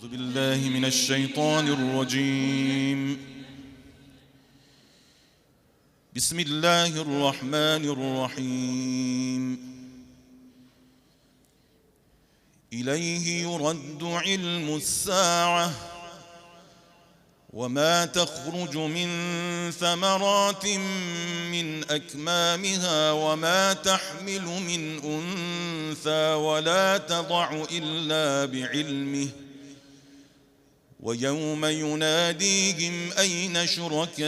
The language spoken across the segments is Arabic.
أعوذ بالله من الشيطان الرجيم. بسم الله الرحمن الرحيم. إليه يرد علم الساعة وما تخرج من ثمرات من أكمامها وما تحمل من أنثى ولا تضع إلا بعلمه ويوم يناديهم أين شركائي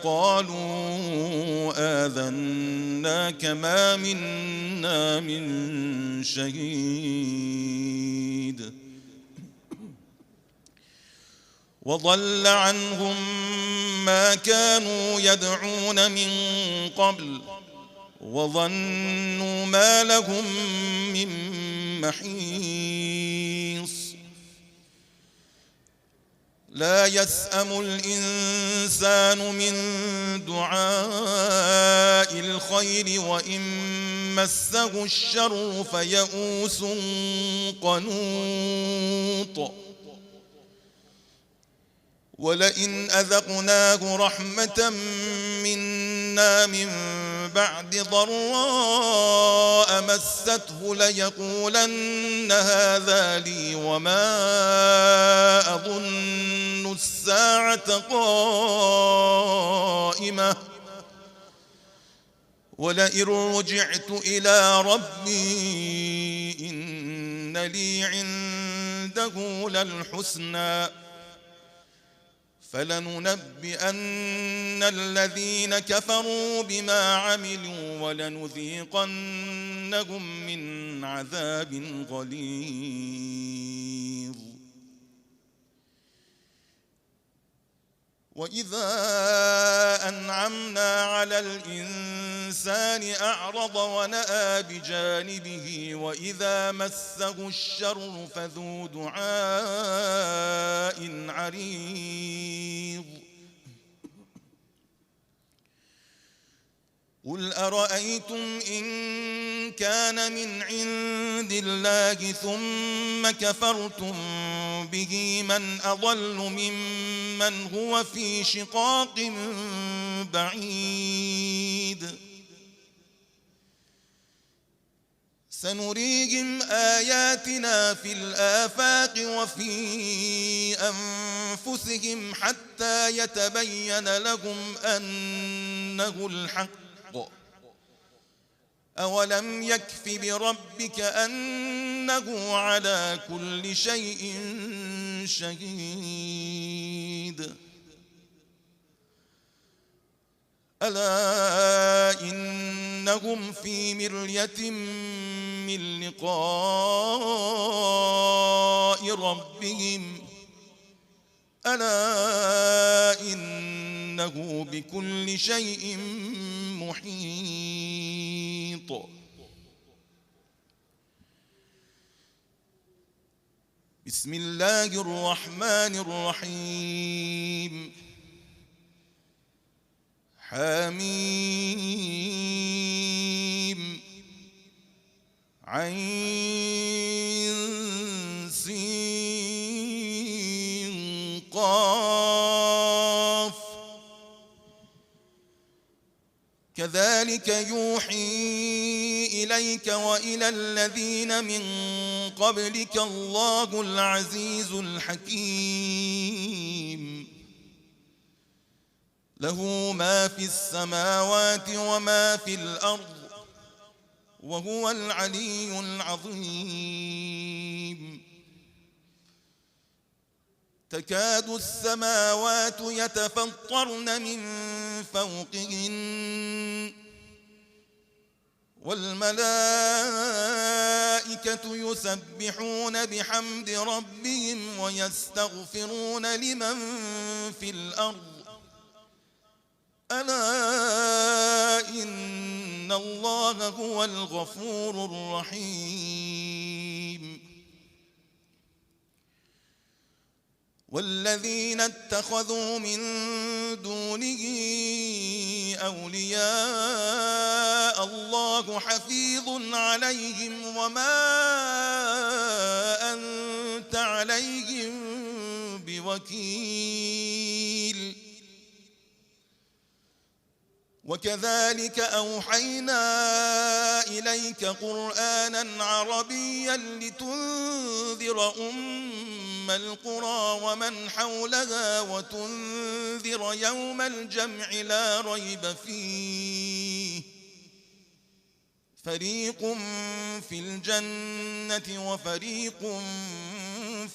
قالوا آذناك ما منا من شهيد وضل عنهم ما كانوا يدعون من قبل وظنوا ما لهم من محيص لا يسأم الإنسان من دعاء الخير وإن مسه الشر فيئوس قنوط ولئن أذقناه رحمة منا من بعد ضراء مسته ليقولن هذا لي وما أظن الساعة قائمة ولئن رجعت إلى ربي إن لي عنده للحسنى فلننبئن الذين كفروا بما عملوا ولنذيقنهم من عذاب غليظ وإذا أنعمنا على الإنسان أعرض ونأى بجانبه وإذا مسه الشر فذو دعاء عريض قل أرأيتم إن كان من عند الله ثم كفرتم به من أضل ممن هو في شقاق بعيد سنريهم آياتنا في الآفاق وفي أنفسهم حتى يتبين لهم أنه الحق أولم يكف بربك أنه على كل شيء شهيد ألا إنهم في مرية من لقاء ربهم ألا إنه بكل شيء محيط بسم الله الرحمن الرحيم حميم عين سين قاف كذلك يوحي إليك وإلى الذين من قبلك الله العزيز الحكيم له ما في السماوات وما في الأرض وهو العلي العظيم تكاد السماوات يتفطرن من فوقهن والملائكة يسبحون بحمد ربهم ويستغفرون لمن في الأرض ألا إن الله هو الغفور الرحيم والذين اتخذوا من دونه أولياء الله حفيظ عليهم وما أنزل عليهم بوكيل. وكذلك أوحينا إليك قرآنا عربيا لتنذر أم القرى ومن حولها وتنذر يوم الجمع لا ريب فيه فريق في الجنة وفريق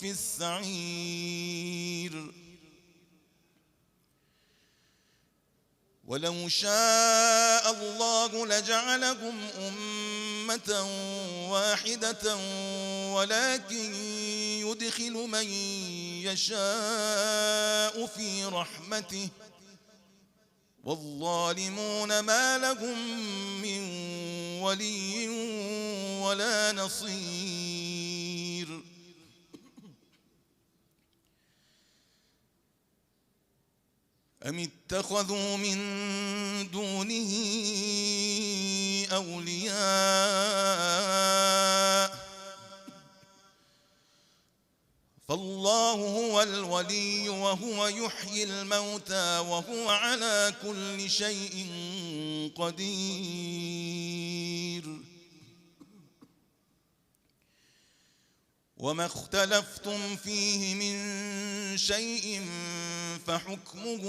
في السعير. ولو شاء الله لجعلكم أمة واحدة ولكن يدخل من يشاء في رحمته والظالمون ما لهم من ولي ولا نصير. أم اتخذوا من دونه أولياء فالله هو الولي وهو يحيي الموتى وهو على كل شيء قدير. وما اختلفتم فيه من شيء فحكمه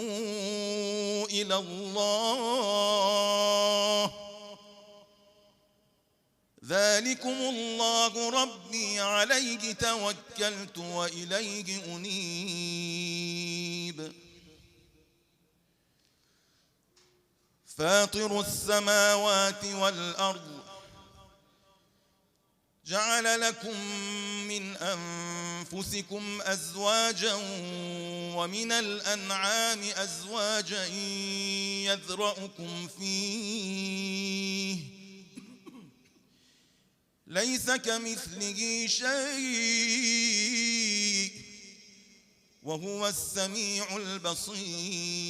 إلى الله ذلكم الله ربي عليه توكلت وإليه أنيب. فاطر السماوات والأرض جعل لكم من أنفسكم أزواجا ومن الأنعام أزواجا يذرأكم فيه ليس كمثله شيء وهو السميع البصير.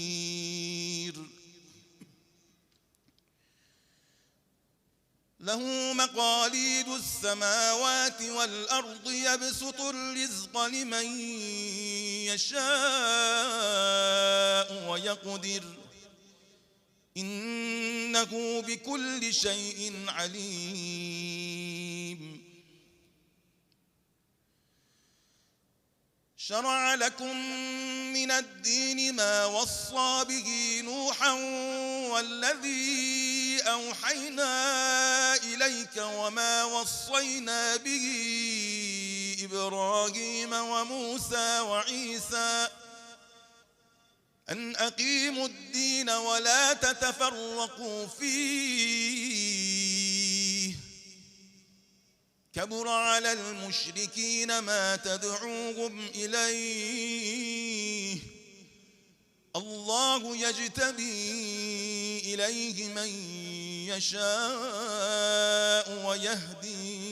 له مقاليد السماوات والأرض يبسط الرزق لمن يشاء ويقدر إنه بكل شيء عليم. شرع لكم من الدين ما وصى به نوحا والذي أوحينا إليك وما وصينا به إبراهيم وموسى وعيسى أن أقيموا الدين ولا تتفرقوا فيه كبر على المشركين ما تدعوهم إليه الله يجتبي إليه من يشاء ويهدي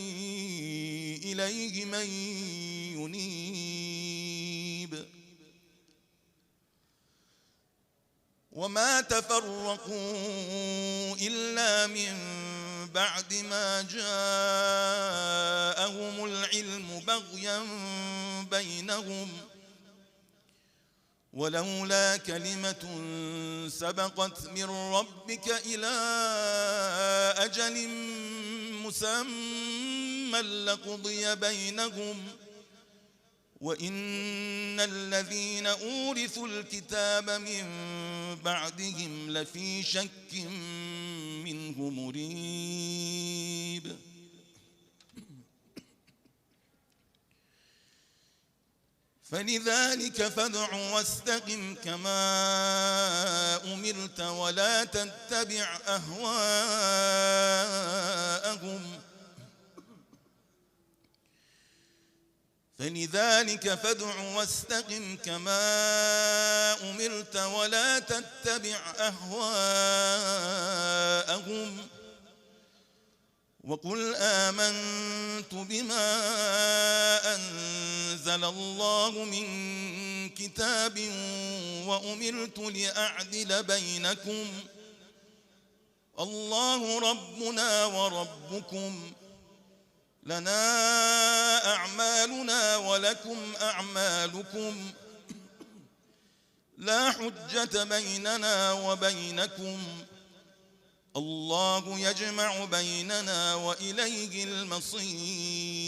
إليه من ينيب. وما تفرقوا إلا من بعد ما جاءهم العلم بغيا بينهم ولولا كلمة سبقت من ربك إلى أجل مسمى لقضي بينهم وإن الذين أورثوا الكتاب من بعدهم لفي شك منه مريب. فلذلك فادع واستقم كما أمرت ولا تتبع أهواءهم فلذلك فادع واستقم كما أمرت ولا تتبع أهواءهم وقل آمنت بما أنزل الله من كتاب وأمرت لأعدل بينكم الله ربنا وربكم لنا أعمالنا ولكم أعمالكم لا حجة بيننا وبينكم الله يجمع بيننا وإليه المصير.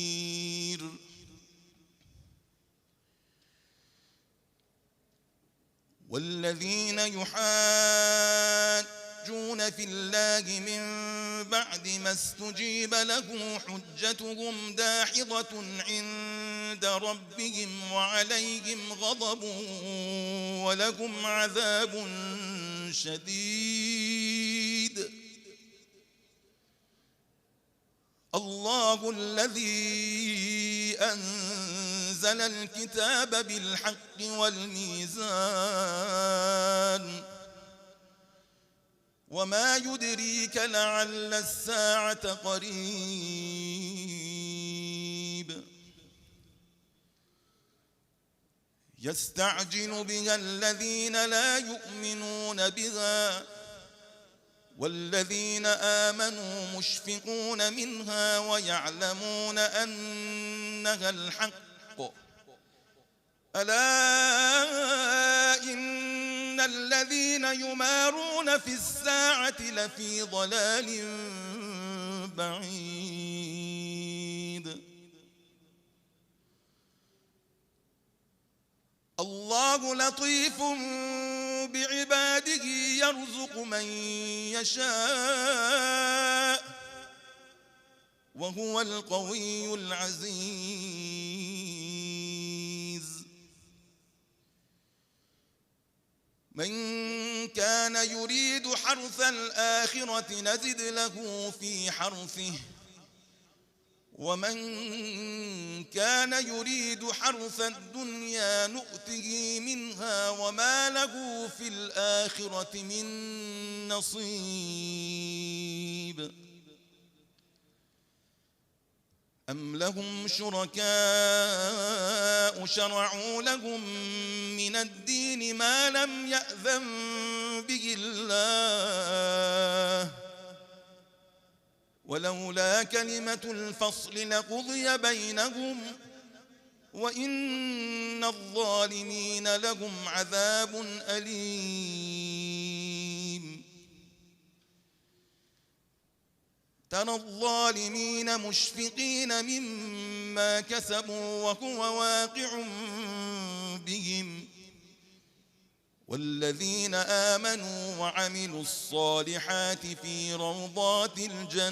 والذين يحاجون في الله من بعد ما استجيب له حجتهم داحضة عند ربهم وعليهم غضب ولهم عذاب شديد. الله الذي أنزل الكتاب بالحق والميزان وما يدريك لعل الساعة قريب. يستعجل بها الذين لا يؤمنون بها والذين آمنوا مشفقون منها ويعلمون أنها الحق. ألا إن الذين يمارون في الساعة لفي ضلال بعيد. الله لطيف بعباده يرزق من يشاء وهو القوي العزيز. من كان يريد حرث الآخرة نزد له في حرثه ومن كان يريد حرث الدنيا نؤته منها وما له في الآخرة من نصيب. أم لهم شركاء شرعوا لهم من الدين ما لم يأذن به الله ولولا كلمة الفصل لقضي بينهم وإن الظالمين لهم عذاب أليم. ترى الظالمين مشفقين مما كسبوا وهو واقع بهم والذين آمنوا وعملوا الصالحات في روضات الجنات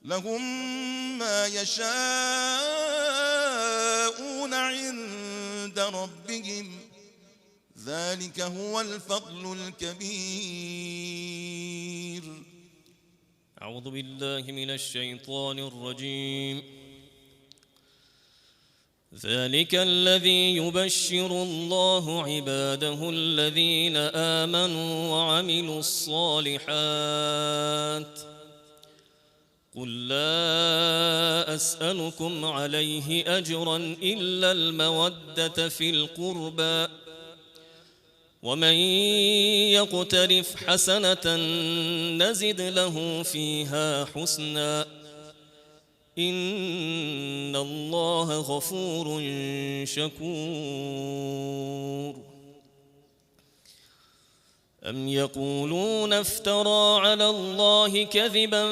لهم ما يشاءون عند ربهم ذلك هو الفضل الكبير. أعوذ بالله من الشيطان الرجيم. ذلك الذي يبشر الله عباده الذين آمنوا وعملوا الصالحات قل لا أسألكم عليه أجرا إلا المودة في القربى ومن يقترف حسنة نزد له فيها حسنا إن الله غفور شكور. أم يقولون افترى على الله كذبا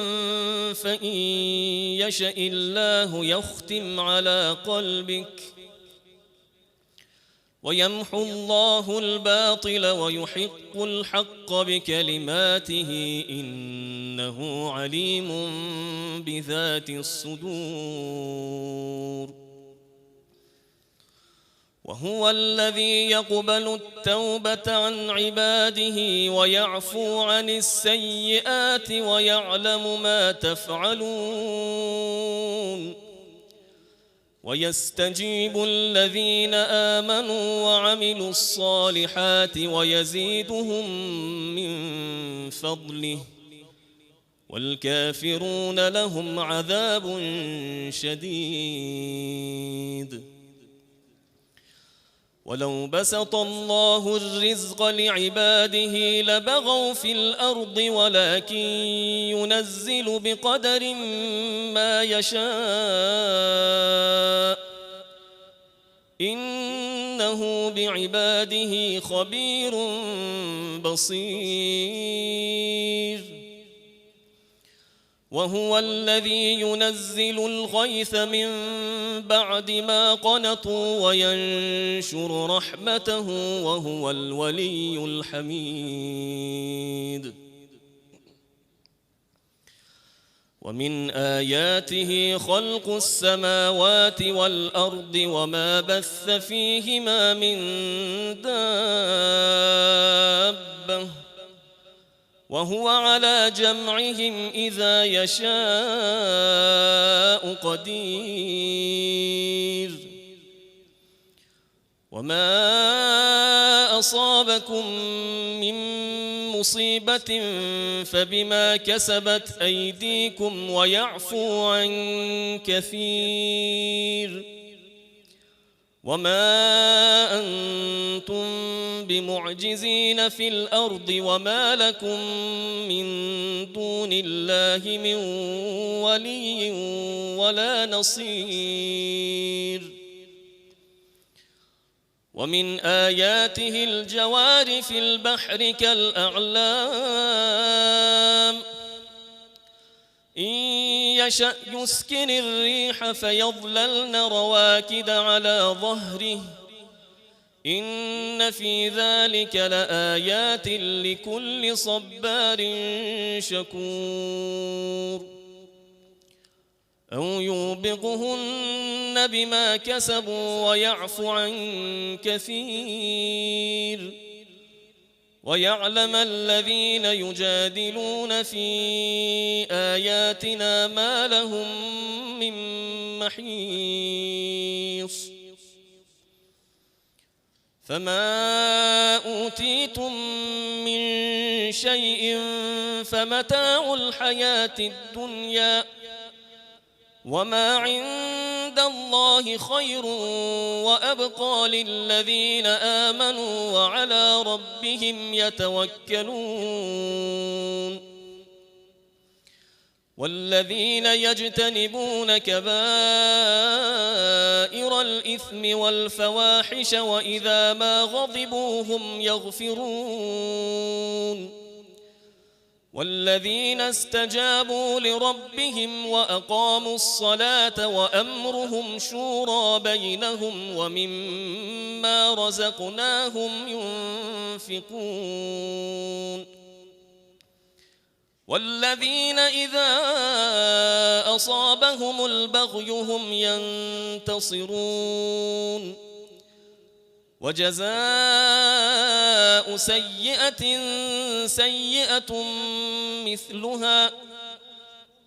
فإن يشأ الله يختم على قلبك ويمحو الله الباطل ويحق الحق بكلماته إنه عليم بذات الصدور. وهو الذي يقبل التوبة عن عباده ويعفو عن السيئات ويعلم ما تفعلون ويستجيب الذين آمنوا وعملوا الصالحات ويزيدهم من فضله والكافرون لهم عذاب شديد. ولو بسط الله الرزق لعباده لبغوا في الأرض ولكن ينزل بقدر ما يشاء إنه بعباده خبير بصير وهو الذي ينزل الغيث من بعد ما قنطوا وينشر رحمته وهو الولي الحميد ومن آياته خلق السماوات والأرض وما بث فيهما من دابة وهو على جمعهم إذا يشاء قدير وما أصابكم من مصيبة فبما كسبت أيديكم ويعفو عن كثير وما أنتم بمعجزين في الأرض وما لكم من دون الله من ولي ولا نصير ومن آياته الجوار في البحر كالأعلام إن يشأ يسكن الريح فيظللن رواكد على ظهره إن في ذلك لآيات لكل صبار شكور أو يوبقهن بما كسبوا ويعفو عن كثير ويعلم الذين يجادلون في آياتنا ما لهم من محيص فما أوتيتم من شيء فمتاع الحياة الدنيا وما عند الله خير وأبقى للذين آمنوا وعلى ربهم يتوكلون والذين يجتنبون كبائر الإثم والفواحش وإذا ما غضبوا هم يغفرون والذين استجابوا لربهم وأقاموا الصلاة وأمرهم شورى بينهم ومما رزقناهم ينفقون والذين إذا أصابهم البغي هم ينتصرون وجزاء سيئة سيئة مثلها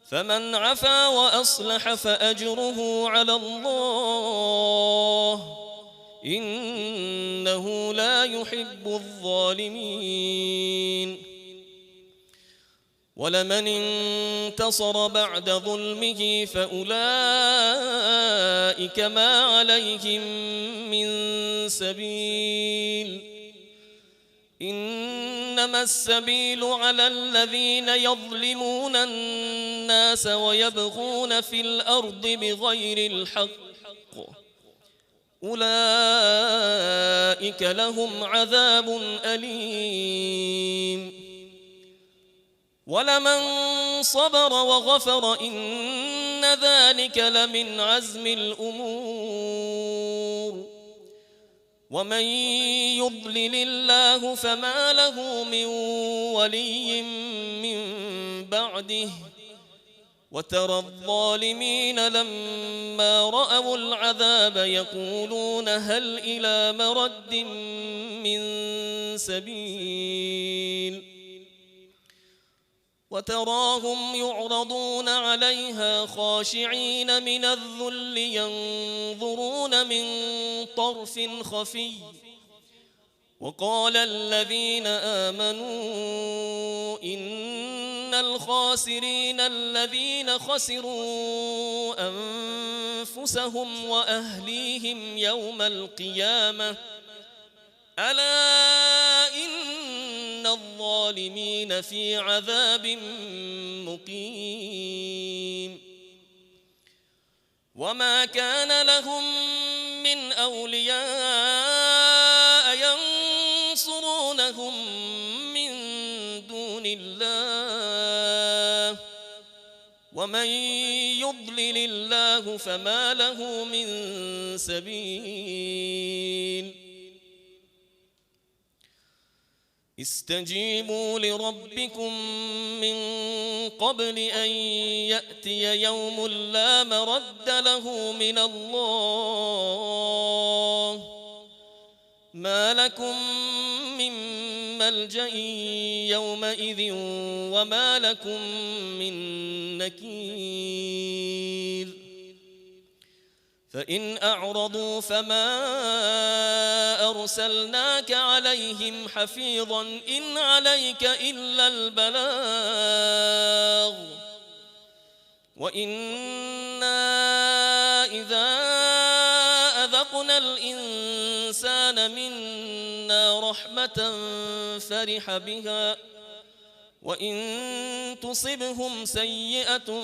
فمن عفا وأصلح فأجره على الله إنه لا يحب الظالمين ولمن انتصر بعد ظلمه فأولئك ما عليهم من سبيل إنما السبيل على الذين يظلمون الناس ويبغون في الأرض بغير الحق أولئك لهم عذاب أليم ولمن صبر وغفر إن ذلك لمن عزم الأمور ومن يضلل الله فما له من ولي من بعده وترى الظالمين لما رأوا العذاب يقولون هل إلى مرد من سبيل وتراهم يعرضون عليها خاشعين من الذل ينظرون من طرف خفي وقال الذين آمنوا إن الخاسرين الذين خسروا أنفسهم وأهليهم يوم القيامة ألا إن الظالمين في عذاب مقيم وما كان لهم من أولياء ينصرونهم من دون الله ومن يضلل الله فما له من سبيل استجيبوا لربكم من قبل أن يأتي يوم لا مرد له من الله ما لكم من ملجأ يومئذ وما لكم من نكير فإن أعرضوا فما أرسلناك عليهم حفيظا إن عليك إلا البلاغ وإنا إذا أذقنا الإنسان منا رحمة فرح بها وإن تصبهم سيئة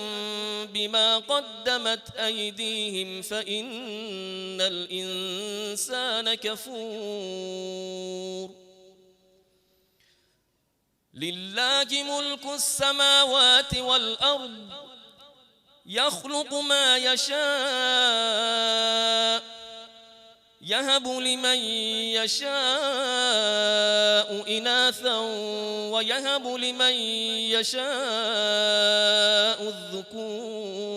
بما قدمت أيديهم فإن الإنسان كفور لله ملك السماوات والأرض يخلق ما يشاء يهب لمن يشاء إناثا ويهب لمن يشاء الذكور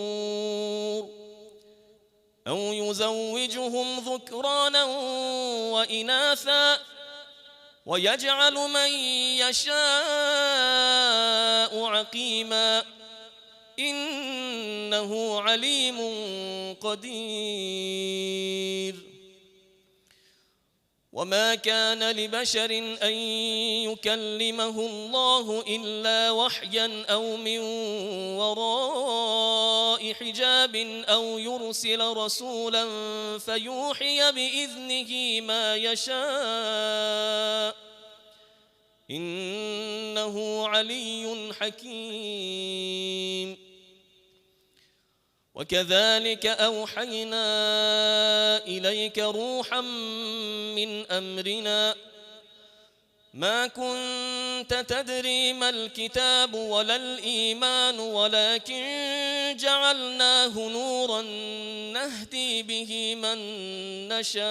أو يزوجهم ذكرانا وإناثا ويجعل من يشاء عقيما إنه عليم قدير وما كان لبشر أن يكلمه الله إلا وحيا أو من وراء حجاب أو يرسل رسولا فيوحي بإذنه ما يشاء إنه علي حكيم وكذلك أوحينا إليك روحا من أمرنا ما كنت تدري ما الكتاب ولا الإيمان ولكن جعلناه نورا نهدي به من نشاء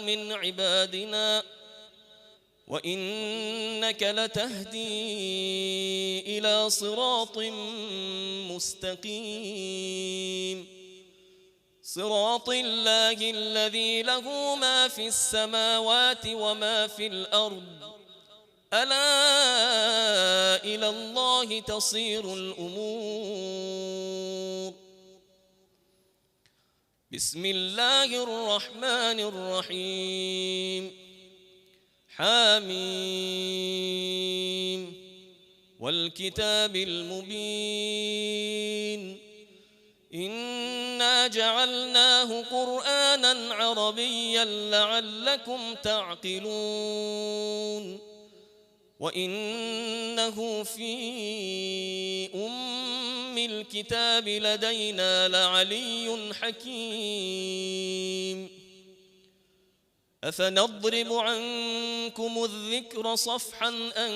من عبادنا وإنك لتهدي إلى صراط مستقيم صراط الله الذي له ما في السماوات وما في الأرض ألا إلى الله تصير الأمور بسم الله الرحمن الرحيم حاميم والكتاب المبين إنا جعلناه قرآنا عربيا لعلكم تعقلون وإنه في أم الكتاب لدينا لعلي حكيم أفنضرب عنكم الذكر صفحا أن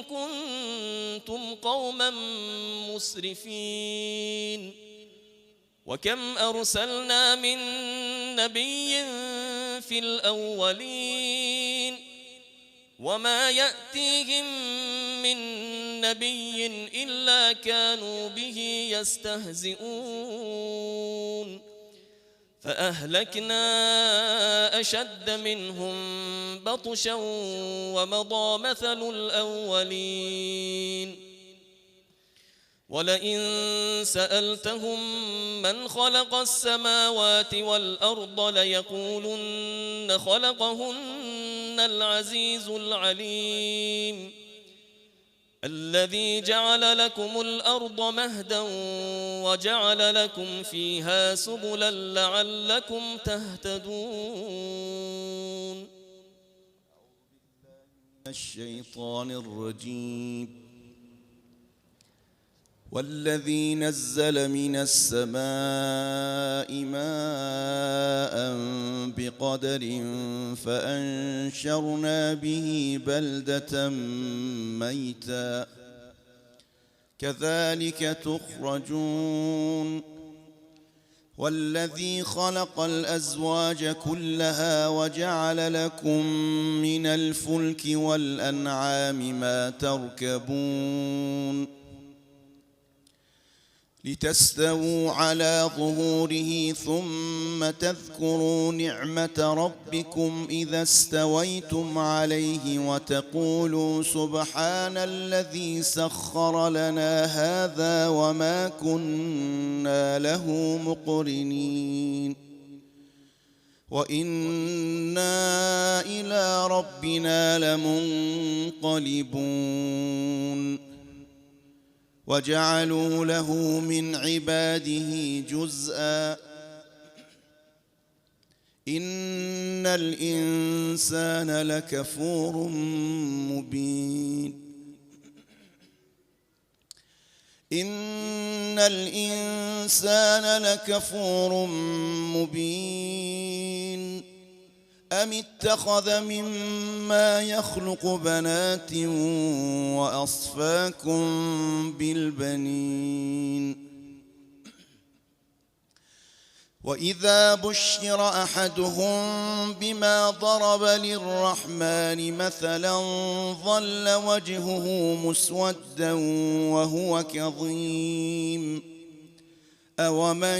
كنتم قوما مسرفين وكم أرسلنا من نبي في الأولين وما يأتيهم من نبي إلا كانوا به يستهزئون فأهلكنا أشد منهم بطشا ومضى مثل الأولين ولئن سألتهم من خلق السماوات والأرض ليقولن خلقهن العزيز العليم الذي جعل لكم الأرض مهدا وجعل لكم فيها سبلا لعلكم تهتدون. الشيطان الرجيم. والذي نزل من السماء ماء بقدر فأنشرنا به بلدة ميتا كذلك تخرجون. والذي خلق الأزواج كلها وجعل لكم من الفلك والأنعام ما تركبون لتستووا على ظهوره ثم تذكروا نعمة ربكم إذا استويتم عليه وتقولوا سبحان الذي سخر لنا هذا وما كنا له مقرنين وإنا إلى ربنا لمنقلبون. وجعلوا له من عباده جزءا إن الإنسان لكفور مبين. إن الإنسان لكفور مبين. أم اتخذ مما يخلق بنات وأصفاكم بالبنين. وإذا بشر أحدهم بما ضرب للرحمن مثلا ظل وجهه مسودا وهو كظيم. أومن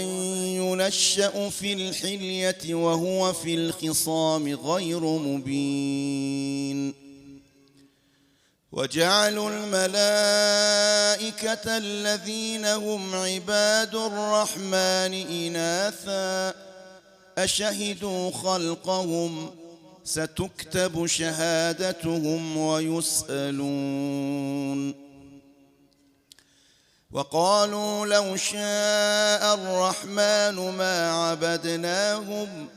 ينشأ في الحلية وهو في الخصام غير مبين. وجعلوا الملائكة الذين هم عباد الرحمن إناثا أشهدوا خلقهم ستكتب شهادتهم ويسألون. وقالوا لو شاء الرحمن ما عبدناهم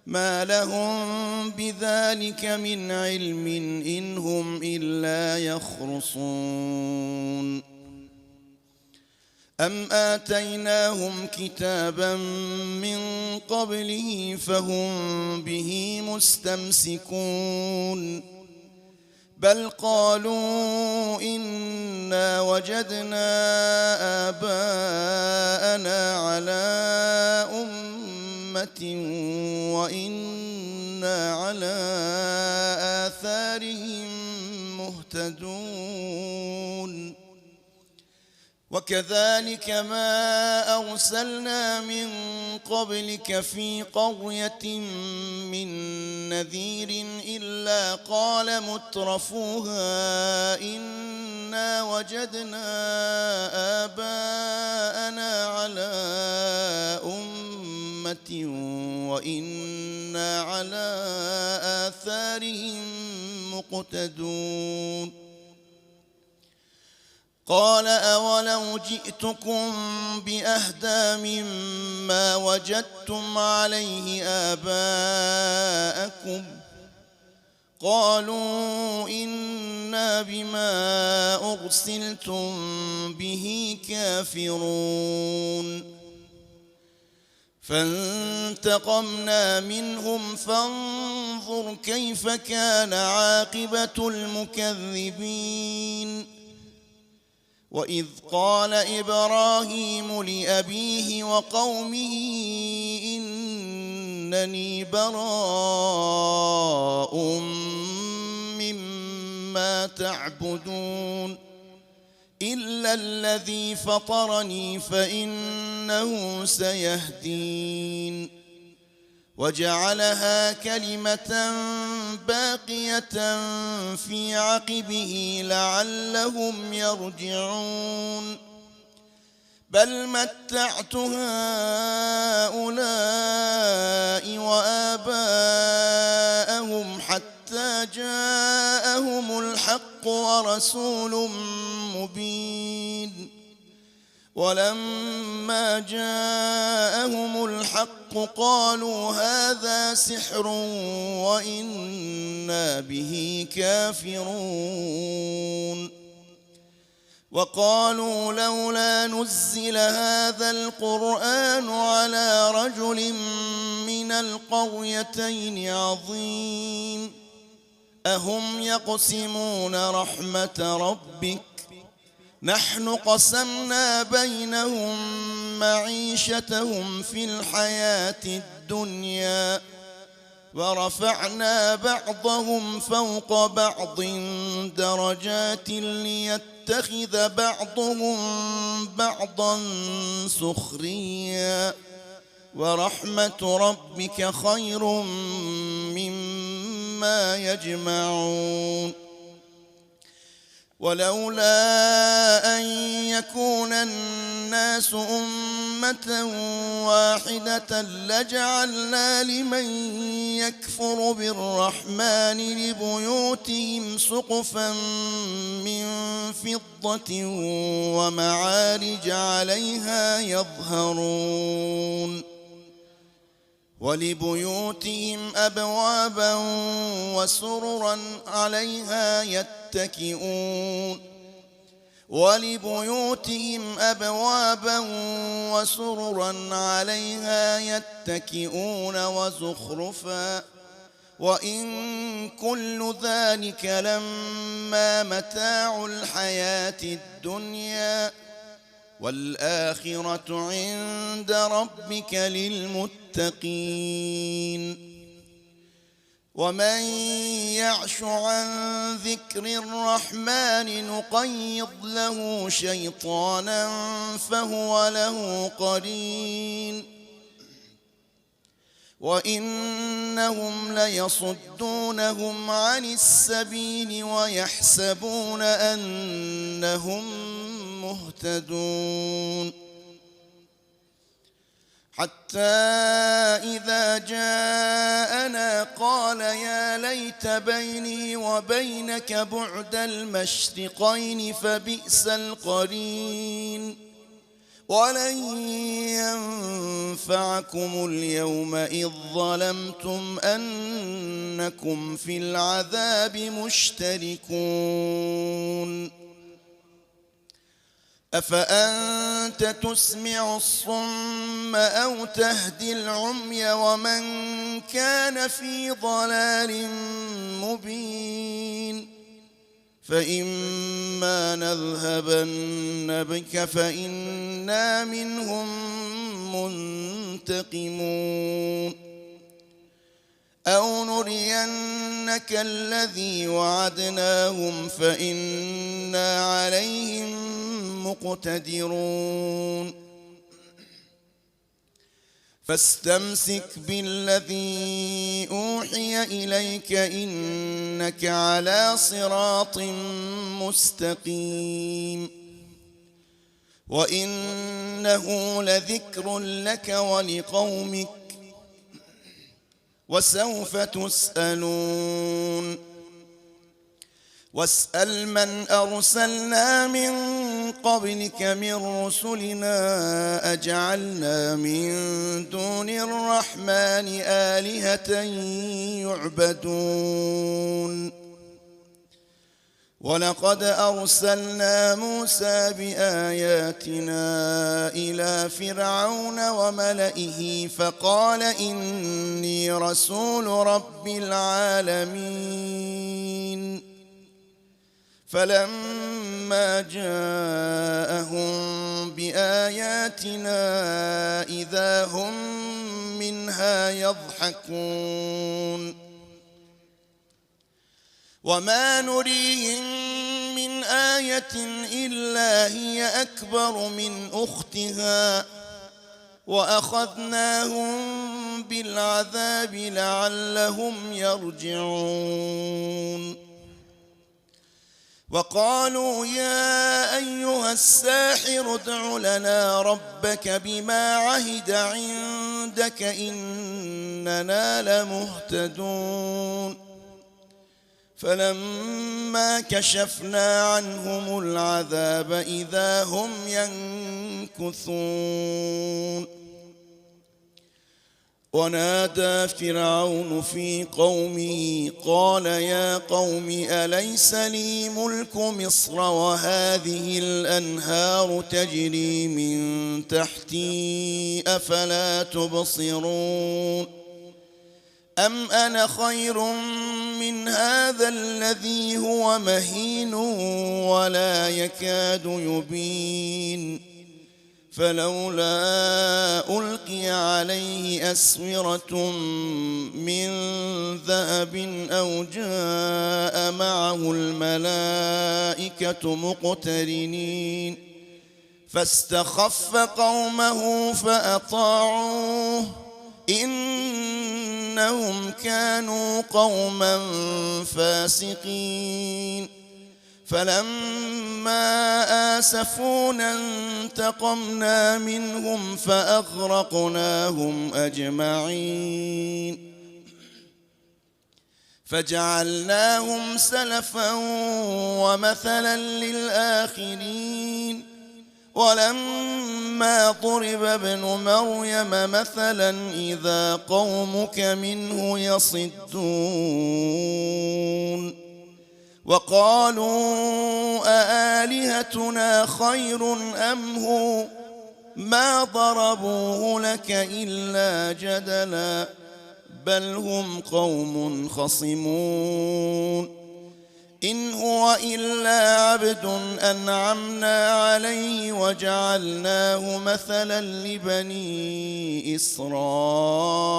ما لهم بذلك من علم إن هم إلا يخرصون. أم آتيناهم كتابا من قبله فهم به مستمسكون بل قالوا إنا وجدنا آباءنا على أمة وإنا على آثارهم مهتدون. وكذلك ما أرسلنا من قبلك في قرية من نذير إلا قال مترفوها إنا وجدنا آباءنا على أمة وإنا على آثارهم مقتدون. قال أولو جئتكم بأهدى مما وجدتم عليه آباءكم قالوا إنا بما أرسلتم به كافرون. فانتقمنا منهم فانظر كيف كان عاقبة المكذبين. وإذ قال إبراهيم لأبيه وقومه إنني براء مما تعبدون إلا الذي فطرني فإنه سيهدين. وجعلها كلمة باقية في عقبه لعلهم يرجعون. بل متعت هؤلاء وآباءهم حتى جاءهم الحق ورسول مبين ولما جاءهم الحق قالوا هذا سحر وإنا به كافرون وقالوا لولا نزل هذا القرآن على رجل من القريتين عظيم أهم يقسمون رحمة ربك نحن قسمنا بينهم معيشتهم في الحياة الدنيا ورفعنا بعضهم فوق بعض درجات ليتخذ بعضهم بعضا سخريا ورحمة ربك خير مما يجمعون ولولا أن يكون الناس أمة واحدة لجعلنا لمن يكفر بالرحمن لبيوتهم سقفا من فضة ومعارج عليها يظهرون ولبيوتهم أبوابا وسررا عليها يتكئون ولبيوتهم أبوابا وسررا عليها يتكئون وزخرفا وإن كل ذلك لما متاع الحياة الدنيا والآخرة عند ربك للمتقين ومن يعش عن ذكر الرحمن نقيض له شيطانا فهو له قرين وإنهم ليصدونهم عن السبيل ويحسبون أنهم مهتدون حتى إذا جاءنا قال يا ليت بيني وبينك بعد المشرقين فبئس القرين ولن ينفعكم اليوم إذ ظلمتم أنكم في العذاب مشتركون أفأنت تسمع الصم أو تهدي العمي ومن كان في ضلال مبين فإما نذهبن بك فإنا منهم منتقمون أو نرينك الذي وعدناهم فإنا عليهم مقتدرون فاستمسك بالذي أوحي إليك إنك على صراط مستقيم وإنه لذكر لك ولقومك وسوف تسألون واسأل من أرسلنا من قبلك من رسلنا أجعلنا من دون الرحمن آلهة يعبدون ولقد أرسلنا موسى بآياتنا إلى فرعون وملئه فقال إني رسول رب العالمين فلما جاءهم بآياتنا إذا هم منها يضحكون وما نريهم من آية إلا هي أكبر من أختها وأخذناهم بالعذاب لعلهم يرجعون وقالوا يا أيها الساحر ادع لنا ربك بما عهد عندك إننا لمهتدون فلما كشفنا عنهم العذاب إذا هم ينكثون ونادى فرعون في قومه قال يا قوم أليس لي ملك مصر وهذه الأنهار تجري من تحتي أفلا تبصرون أم أنا خير من هذا الذي هو مهين ولا يكاد يبين فلولا ألقي عليه أسورة من ذهب أو جاء معه الملائكة مقترنين فاستخف قومه فأطاعوه إنهم كانوا قوما فاسقين فلما آسفونا انتقمنا منهم فأغرقناهم أجمعين فجعلناهم سلفا ومثلا للآخرين ولما ضرب ابن مريم مثلا إذا قومك منه يصدون وقالوا أآلهتنا خير أم هو ما ضربوه لك إلا جدلا بل هم قوم خصمون إن هو إلا عبد أنعمنا عليه وجعلناه مثلا لبني إسرائيل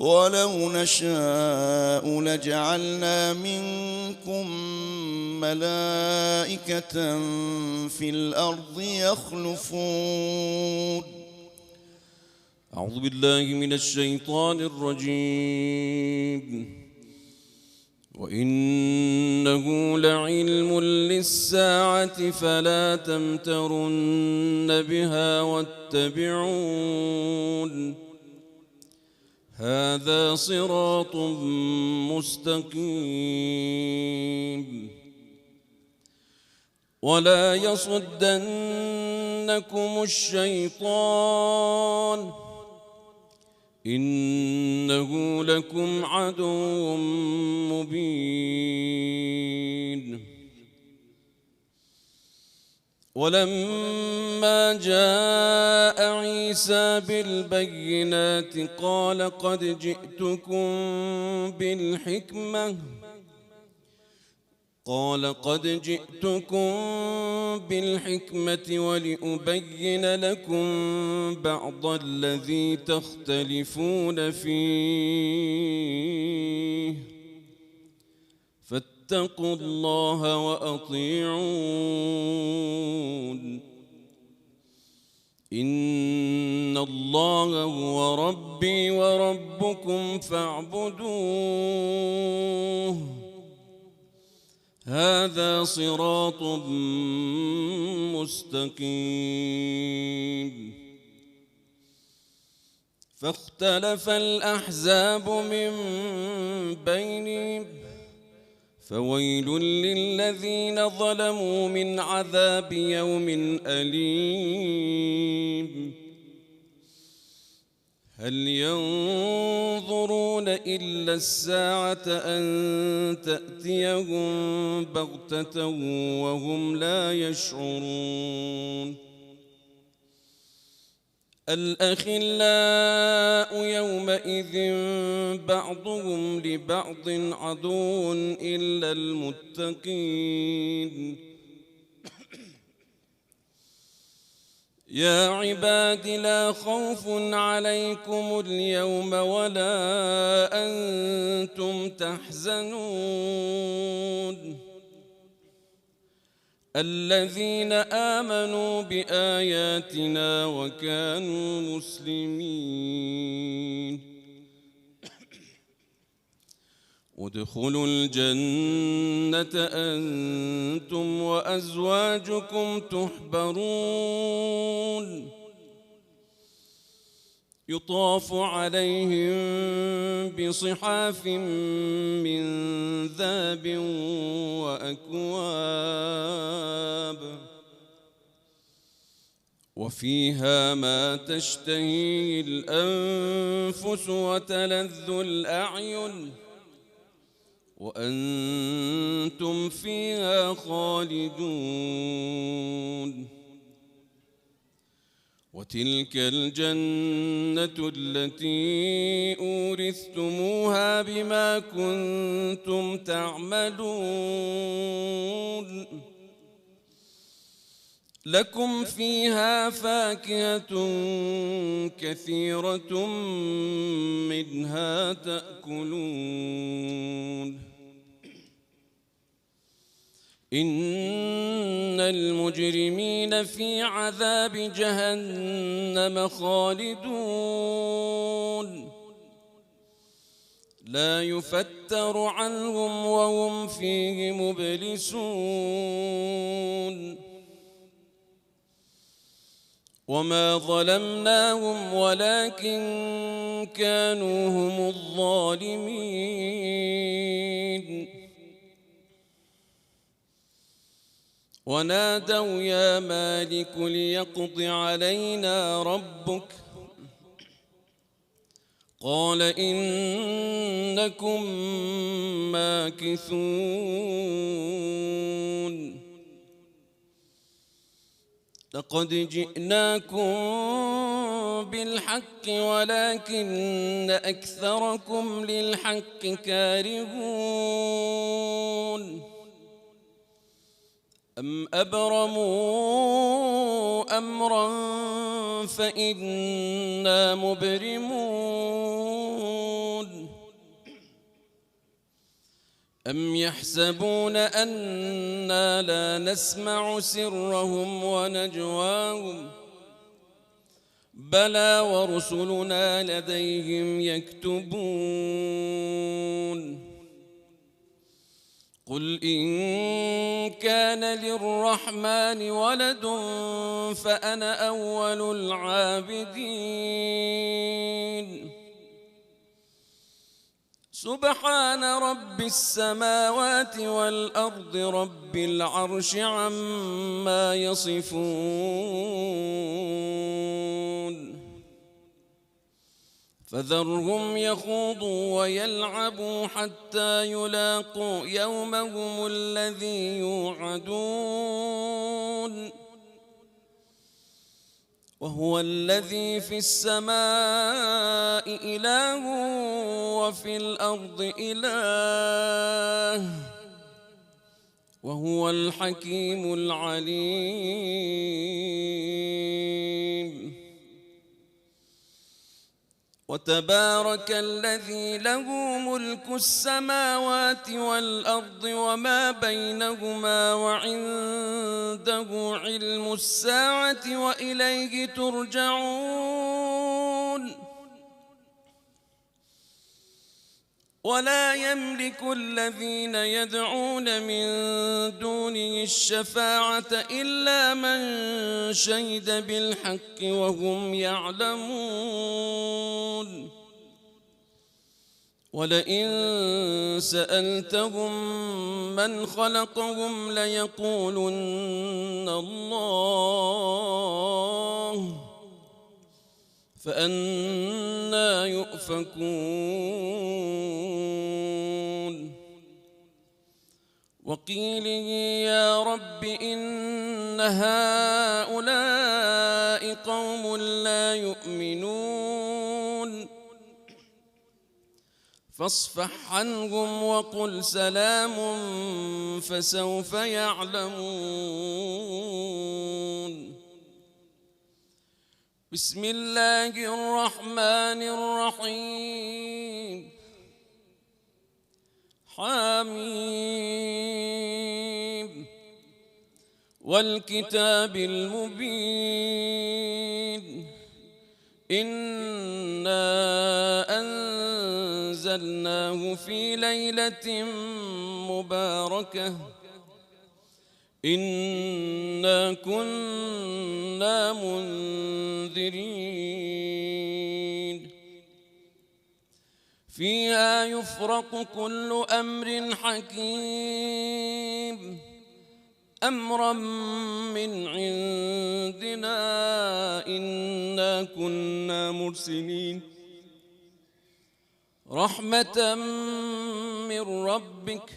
ولو نشاء لجعلنا منكم ملائكة في الأرض يخلفون أعوذ بالله من الشيطان الرجيم وإنه لعلم للساعة فلا تمترن بها واتبعون هذا صراط مستقيم ولا يصدنكم الشيطان إنه لكم عدو مبين ولما جاء عيسى بالبينات قال قد جئتكم بالحكمة ولأبين لكم بعض الذي تختلفون فيه فاتقوا الله وأطيعون إن الله هو ربي وربكم فاعبدوه هذا صراط مستقيم فاختلف الأحزاب من بينهم فويل للذين ظلموا من عذاب يوم أليم هل ينظرون إلا الساعة أن تأتيهم بغتة وهم لا يشعرون الأخلاء يومئذ بعضهم لبعض عدو إلا المتقين يا عباد لا خوف عليكم اليوم ولا أنتم تحزنون الذين آمنوا بآياتنا وكانوا مسلمين ادخلوا الجنة أنتم وأزواجكم تحبرون يطاف عليهم بصحاف من ذهب وأكواب وفيها ما تشتهي الأنفس وتلذ الأعين وأنتم فيها خالدون. وتلك الجنة التي أورثتموها بما كنتم تعملون لكم فيها فاكهة كثيرة منها تأكلون. إن المجرمين في عذاب جهنم خالدون لا يفتر عنهم وهم فيه مبلسون. وما ظلمناهم ولكن كانوا هم الظالمين. ونادوا يا مالك ليقض علينا ربك قال إنكم ماكثون. لقد جئناكم بالحق ولكن أكثركم للحق كارهون. أم أبرموا أمرا فإنا مبرمون. أم يحسبون أنا لا نسمع سرهم ونجواهم بلى ورسلنا لديهم يكتبون. قل إن كان للرحمن ولد فأنا أول العابدين. سبحان رب السماوات والأرض رب العرش عما يصفون. فذرهم يخوضوا ويلعبوا حتى يلاقوا يومهم الذي يوعدون. وهو الذي في السماء إله وفي الأرض إله وهو الحكيم العليم. وتبارك الذي له ملك السماوات والأرض وما بينهما وعنده علم الساعة وإليه ترجعون. ولا يملك الذين يدعون من دونه الشفاعة إلا من شهد بالحق وهم يعلمون. ولئن سألتهم من خلقهم ليقولن الله فأنى يؤفكون. وقيله يا رب إن هؤلاء قوم لا يؤمنون فاصفح عنهم وقل سلام فسوف يعلمون. بسم الله الرحمن الرحيم. حميم والكتاب المبين إنا أنزلناه في ليلة مباركة إنا كنا منذرين. فيها يفرق كل أمر حكيم أمرا من عندنا إنا كنا مرسلين رحمة من ربك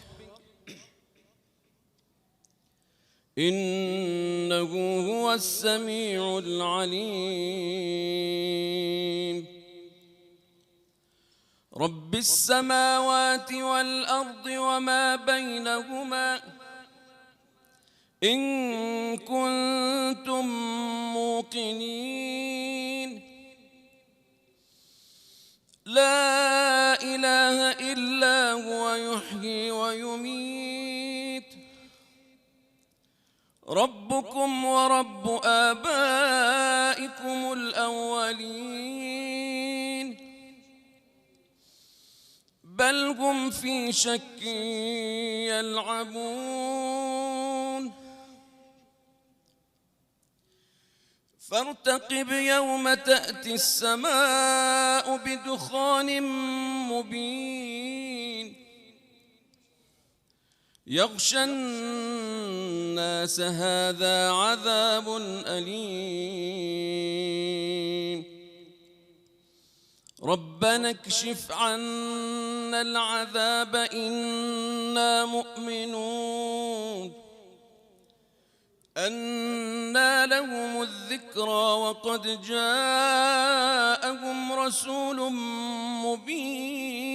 إنه هو السميع العليم رب السماوات والأرض وما بينهما إن كنتم موقنين لا إله إلا هو يحيي ويميت ربكم ورب آبائكم الأولين بل هم في شك يلعبون فارتقب يوم تأتي السماء بدخان مبين يغشى الناس هذا عذاب أليم ربنا اكشف عنا العذاب إنا مؤمنون أنى لهم الذكرى وقد جاءهم رسول مبين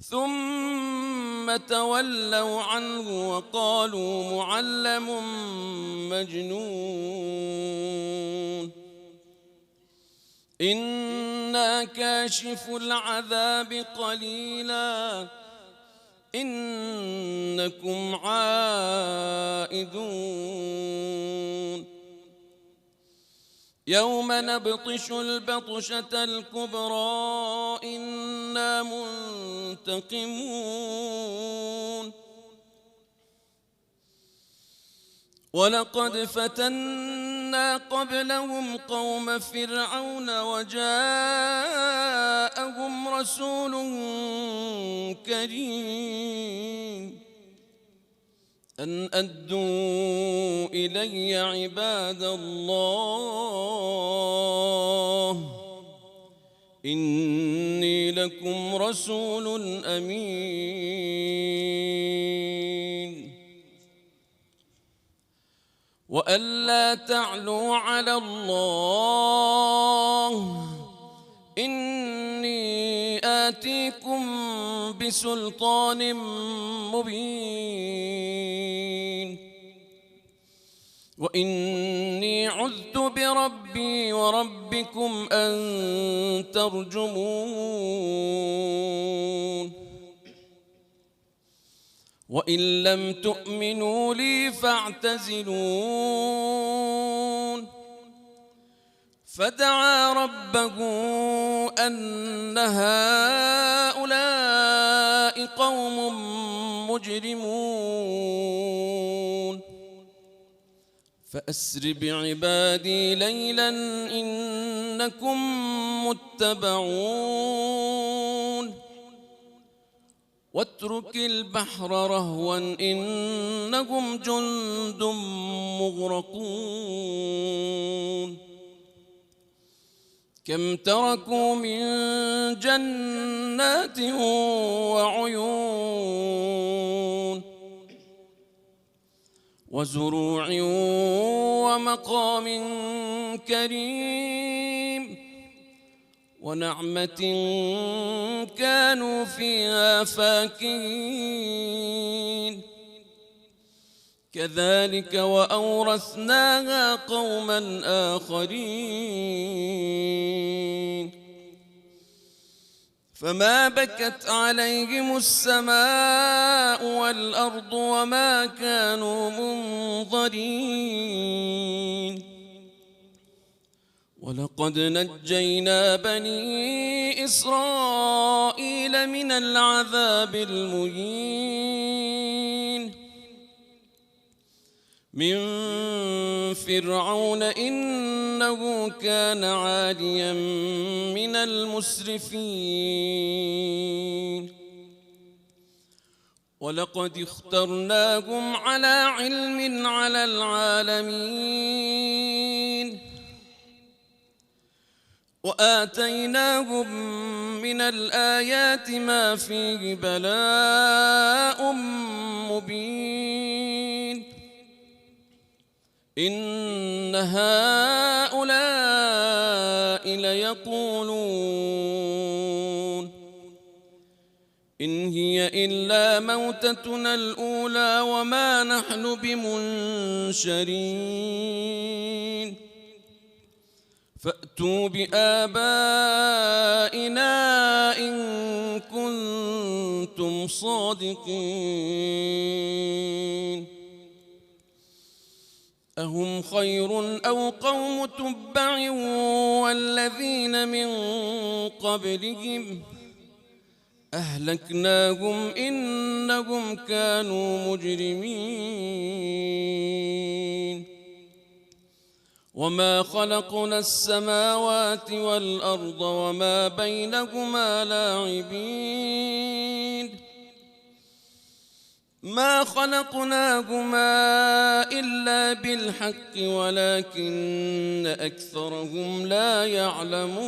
ثم تولوا عنه وقالوا معلم مجنون إنا كاشف العذاب قليلا إنكم عائدون يوم نبطش البطشة الكبرى إنا منتقمون ولقد فتنا قبلهم قوم فرعون وجاءهم رسول كريم أن أدوا إلي عباد الله إني لكم رسول أمين وألا تعلوا على الله إني آتيكم بسلطان مبين وإني عذت بربي وربكم أن ترجمون وإن لم تؤمنوا لي فاعتزلون فدعا ربه أن هؤلاء قوم مجرمون فأسر بعبادي ليلا إنكم متبعون واترك البحر رهوا إنهم جند مغرقون كم تركوا من جنات وعيون وزروع ومقام كريم ونعمة كانوا فيها فاكهين كذلك وأورثناها قوما آخرين فما بكت عليهم السماء والأرض وما كانوا منظرين ولقد نجينا بني إسرائيل من العذاب المهين من فرعون إنه إنه كان عاليا من المسرفين ولقد اخترناهم على علم على العالمين وآتيناهم من الآيات ما فيه بلاء مبين إن هؤلاء ليقولون إن هي إلا موتتنا الأولى وما نحن بمنشرين فأتوا بآبائنا إن كنتم صادقين أهم خير أو قوم تبع والذين من قبلهم أهلكناهم إنهم كانوا مجرمين وما خلقنا السماوات والأرض وما بينهما لاعبين ما خلقناهما إلا بالحق ولكن أكثرهم لا يعلمون.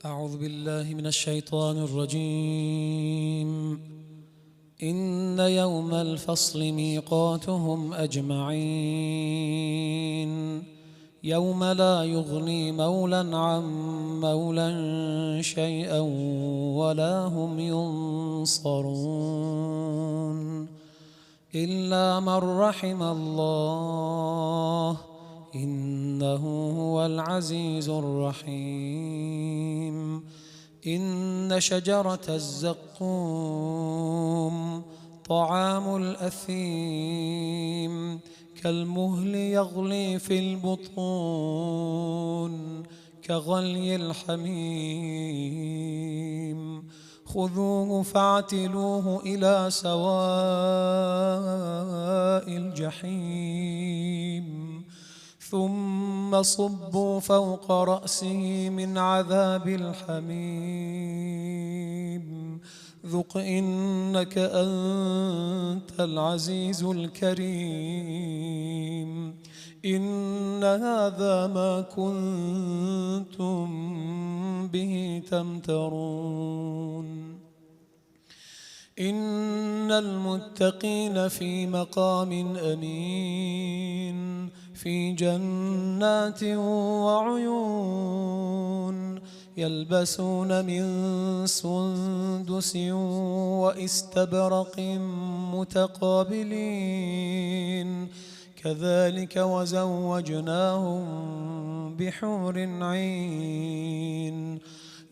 أعوذ بالله من الشيطان الرجيم. إن يوم الفصل ميقاتهم أجمعين يوم لا يغني مولى عن مولى شيئا ولا هم ينصرون إلا من رحم الله إنه هو العزيز الرحيم. إن شجرة الزقوم طعام الأثيم كالمهل يغلي في البطون كغلي الحميم خذوه فاعتلوه إلى سواء الجحيم ثم صبوا فوق رأسه من عذاب الحميم ذق إنك أنت العزيز الكريم. إن هذا ما كنتم به تمترون. إن المتقين في مقام أمين في جنات وعيون يلبسون من سندس واستبرق متقابلين كذلك وزوجناهم بحور عين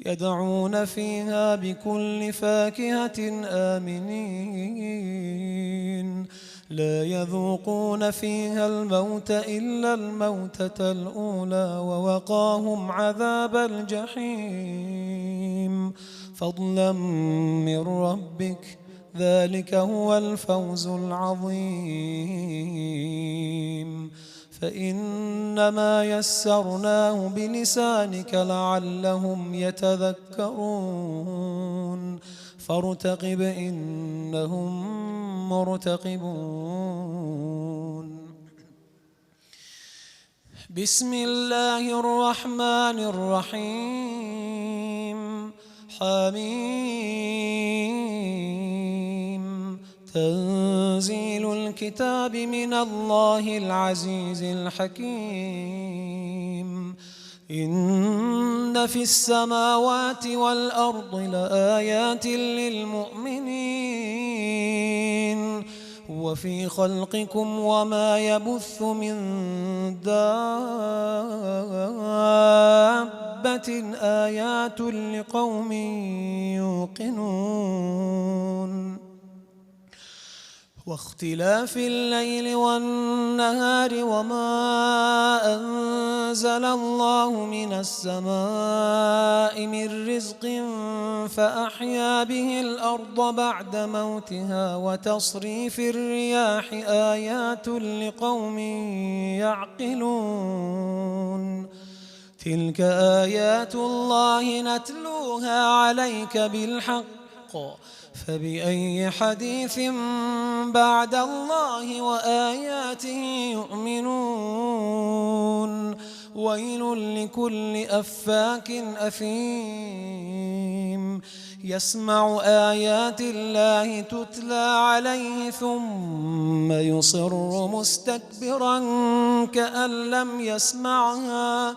يدعون فيها بكل فاكهة آمنين لا يذوقون فيها الموت إلا الموتة الأولى ووقاهم عذاب الجحيم فضلا من ربك ذلك هو الفوز العظيم. فإنما يسرناه بلسانك لعلهم يتذكرون فارتقب إنهم مرتقبون. بسم الله الرحمن الرحيم حميم تنزيل الكتاب من الله العزيز الحكيم. إن في السماوات والأرض لآيات للمؤمنين وفي خلقكم وما يبث من دابة آيات لقوم يوقنون. واختلاف الليل والنهار وما أنزل الله من السماء من رزق فأحيا به الأرض بعد موتها وتصريف الرياح آيات لقوم يعقلون تلك آيات الله نتلوها عليك بالحق فبأي حديث بعد الله وآياته يؤمنون ويل لكل أفاك أثيم يسمع آيات الله تتلى عليه ثم يصر مستكبرا كأن لم يسمعها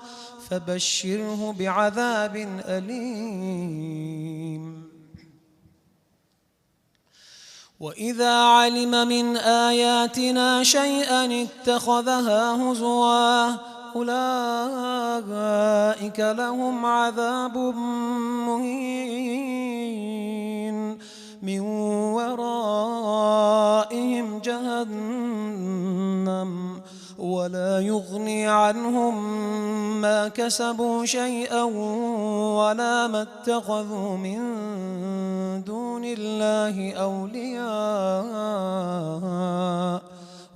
فبشره بعذاب أليم وإذا علم من آياتنا شيئا اتخذها هزوا أولئك لهم عذاب مهين من ورائهم جهنم ولا يغني عنهم ما كسبوا شيئا ولا ما اتخذوا من دون الله أولياء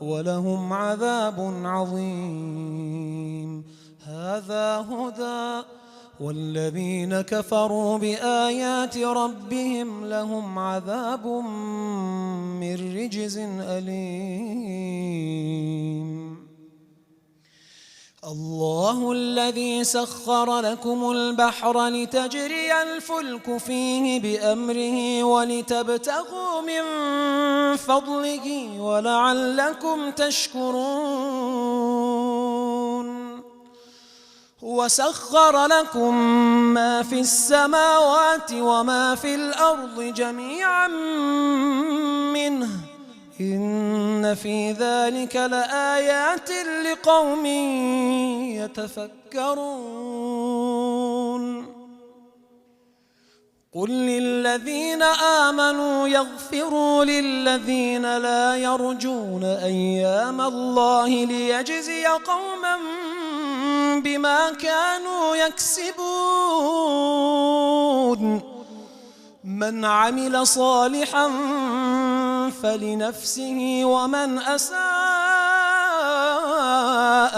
ولهم عذاب عظيم هذا هدى والذين كفروا بآيات ربهم لهم عذاب من رجز أليم الله الذي سخر لكم البحر لتجري الفلك فيه بأمره ولتبتغوا من فضله ولعلكم تشكرون وسخر لكم ما في السماوات وما في الأرض جميعا منه إن في ذلك لآيات لقوم يتفكرون قل للذين آمنوا يغفروا للذين لا يرجون أيام الله ليجزي قوما بما كانوا يكسبون من عمل صالحا فلنفسه ومن أساء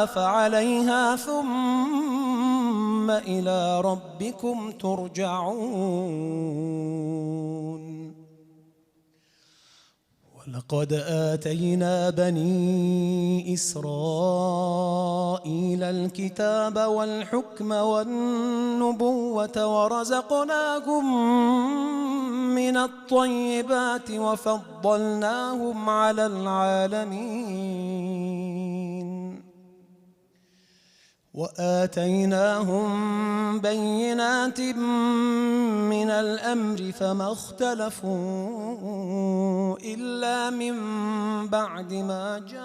فعليها ثم إلى ربكم ترجعون ولقد آتينا بني إسرائيل الكتاب والحكم والنبوة ورزقناهم من الطيبات وفضلناهم على العالمين وآتيناهم بينات من الأمر فما اختلفوا إلا من بعد ما جاءهم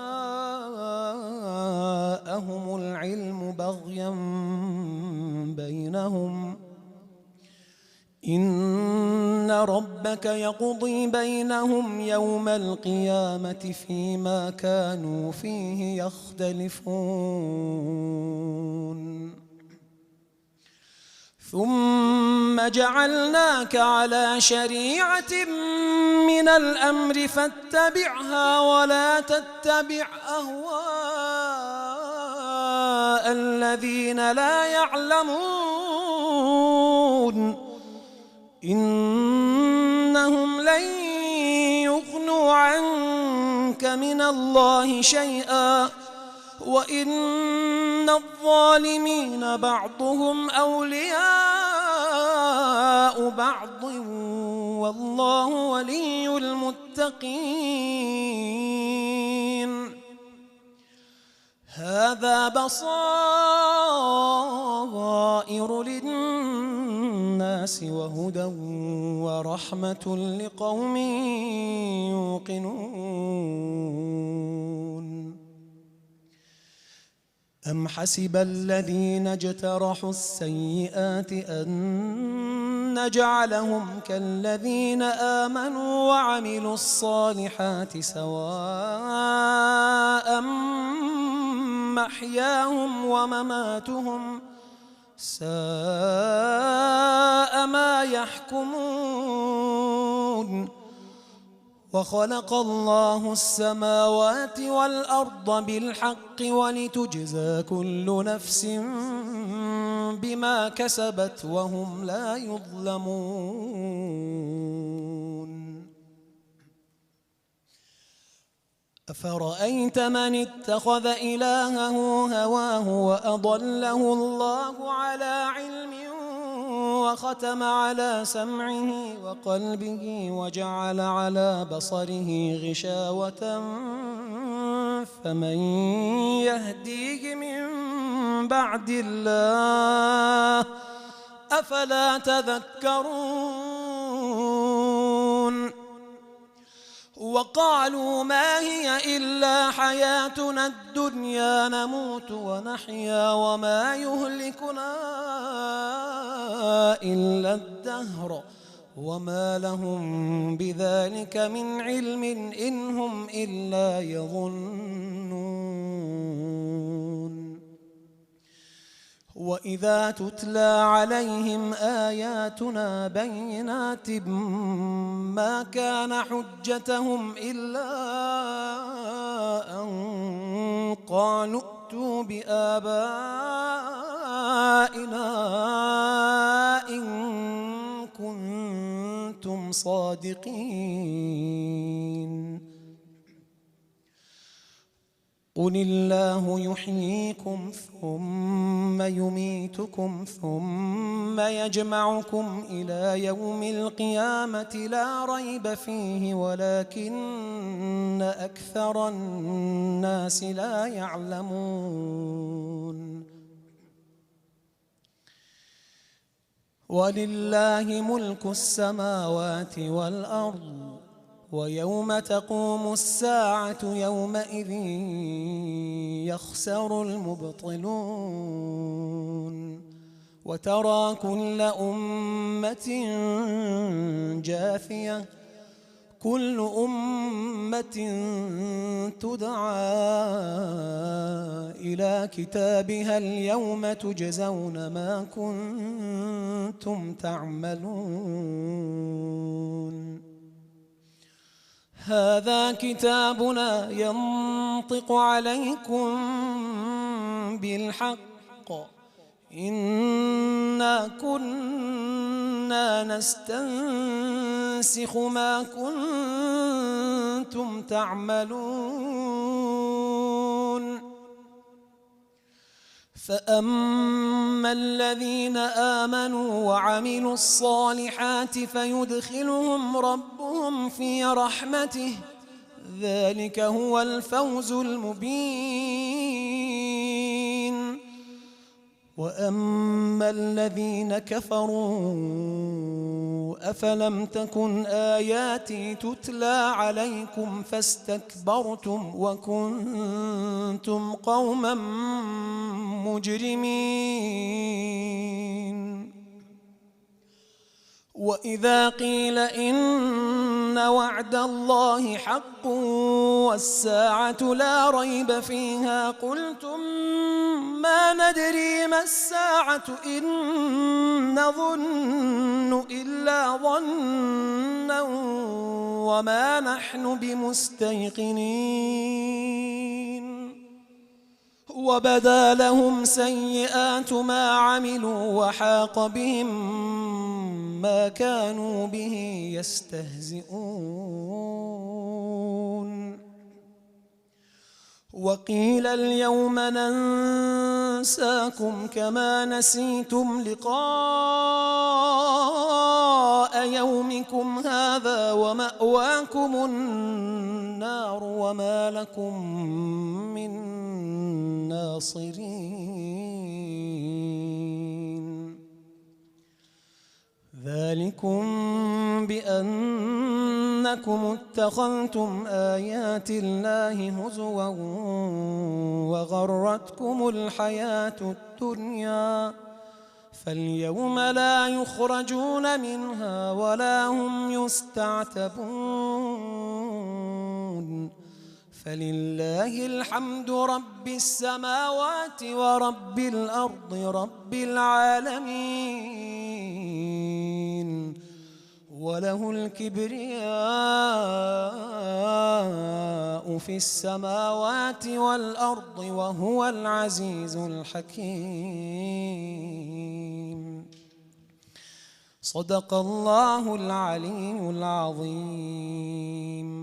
العلم بغيا بينهم إن ربك يقضي بينهم يوم القيامة فيما كانوا فيه يختلفون ثم جعلناك على شريعة من الأمر فاتبعها ولا تتبع أهواء الذين لا يعلمون إنهم لن يغنوا عنك من الله شيئا وإن الظالمين بعضهم أولياء بعض والله ولي المتقين هذا بصائر للناس وهدى ورحمة لقوم يوقنون أم حسب الذين اجترحوا السيئات أن نجعلهم كالذين آمنوا وعملوا الصالحات سواء محياهم ومماتهم ساء ما يحكمون. وخلق الله السماوات والأرض بالحق ولتجزى كل نفس بما كسبت وهم لا يظلمون. أفرأيت من اتخذ إلهه هواه وأضله الله على علم وختم على سمعه وقلبه وجعل على بصره غشاوة فمن يهديه من بعد الله أفلا تذكرون. وقالوا ما هي إلا حياتنا الدنيا نموت ونحيا وما يهلكنا إلا الدهر وما لهم بذلك من علم إن هم إلا يظنون. وإذا تتلى عليهم آياتنا بينات ما كان حجتهم إلا أن قالوا ائتوا بآبائنا إن كنتم صادقين. قل الله يحييكم ثم يميتكم ثم يجمعكم إلى يوم القيامة لا ريب فيه ولكن أكثر الناس لا يعلمون. ولله ملك السماوات والأرض ويوم تقوم الساعة يومئذ يخسر المبطلون. وترى كل أمة جاثية كل أمة تدعى إلى كتابها اليوم تجزون ما كنتم تعملون. هذا كتابنا ينطق عليكم بالحق إنا كنا نستنسخ ما كنتم تعملون. فأما الذين آمنوا وعملوا الصالحات فيدخلهم ربهم في رحمته ذلك هو الفوز المبين. وأما الذين كفروا أفلم تكن آياتي تتلى عليكم فاستكبرتم وكنتم قوما مجرمين. وإذا قيل إن وعد الله حق والساعة لا ريب فيها قلتم ما ندري ما الساعة إن نظن إلا ظنا وما نحن بمستيقنين. وبدا لهم سيئات ما عملوا وحاق بهم ما كانوا به يستهزئون. وقيل اليوم ننساكم كما نسيتم لقاء يومكم هذا ومأواكم النار وما لكم من ناصرين. ذلكم بأنكم اتخذتم آيات الله هزوا وغرتكم الحياة الدنيا فاليوم لا يخرجون منها ولا هم يستعتبون فلله الحمد رب السماوات ورب الأرض رب العالمين وله الكبرياء في السماوات والأرض وهو العزيز الحكيم. صدق الله العلي العظيم.